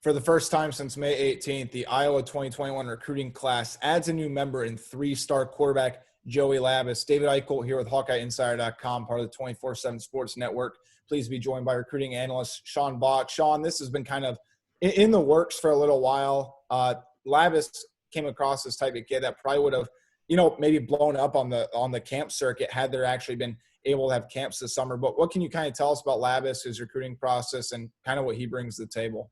For the first time since May 18th, the Iowa 2021 recruiting class adds a new member in three-star quarterback Joey Labas. David Eichel here with HawkeyeInsider.com, part of the 24/7 Sports Network. Please be joined by recruiting analyst Sean Bach. Sean, this has been kind of in the works for a little while. Labas came across this type of kid that probably would have, maybe blown up on the camp circuit had there actually been able to have camps this summer. But what can you kind of tell us about Labas, his recruiting process, and kind of what he brings to the table?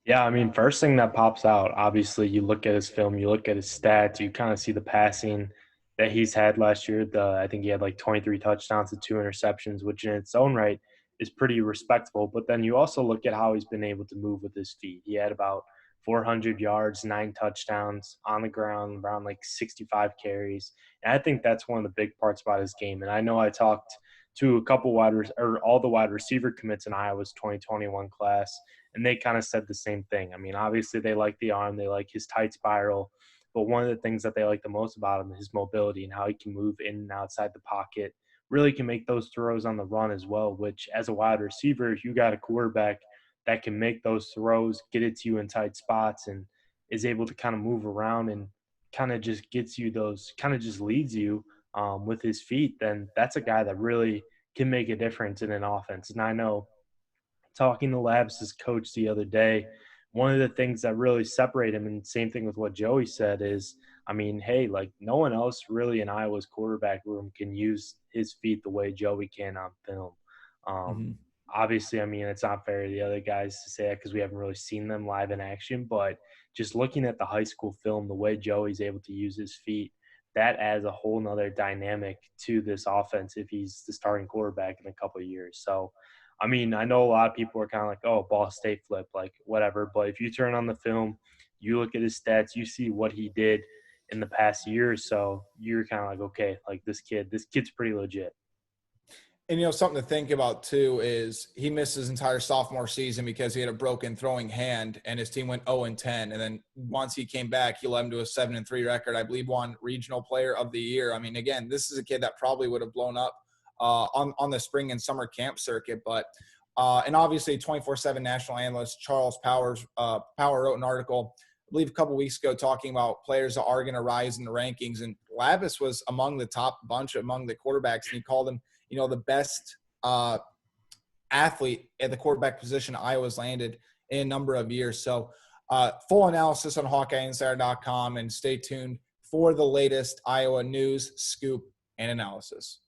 Yeah, I mean, first thing that pops out, obviously, you look at his film, you look at his stats, you kind of see the passing that he's had last year. I think he had like 23 touchdowns and 2 interceptions, which in its own right is pretty respectable. But then you also look at how he's been able to move with his feet. He had about 400 yards, 9 touchdowns on the ground, around like 65 carries. And I think that's one of the big parts about his game. And I know I talked to all the wide receiver commits in Iowa's 2021 class, and they kind of said the same thing. I mean, obviously they like the arm, they like his tight spiral, but one of the things that they like the most about him is his mobility and how he can move in and outside the pocket, really can make those throws on the run as well, which as a wide receiver, if you got a quarterback that can make those throws, get it to you in tight spots, and is able to kind of move around and kind of just gets you those, kind of just leads you with his feet, then that's a guy that really can make a difference in an offense. And I know talking to Labs' coach the other day, one of the things that really separate him, and same thing with what Joey said, is, I mean, hey, like no one else really in Iowa's quarterback room can use his feet the way Joey can on film. Um, Mm-hmm. Obviously, I mean, it's not fair to the other guys to say that because we haven't really seen them live in action, but just looking at the high school film, the way Joey's able to use his feet, that adds a whole nother dynamic to this offense if he's the starting quarterback in a couple of years. So, I mean, I know a lot of people are kind of like, oh, Ball State flip, like whatever. But if you turn on the film, you look at his stats, you see what he did in the past year or so, you're kind of like, okay, like this kid's pretty legit. And, something to think about, too, is he missed his entire sophomore season because he had a broken throwing hand, and his team went 0-10. And then once he came back, he led him to a 7-3 record. I believe won Regional Player of the Year. I mean, again, this is a kid that probably would have blown up on the spring and summer camp circuit. But and obviously 24/7 national analyst Charles Power wrote an article, I believe a couple weeks ago, talking about players that are going to rise in the rankings. And Labas was among the top bunch among the quarterbacks, and he called him, the best athlete at the quarterback position Iowa's landed in a number of years. So full analysis on HawkeyeInsider.com, and stay tuned for the latest Iowa news, scoop, and analysis.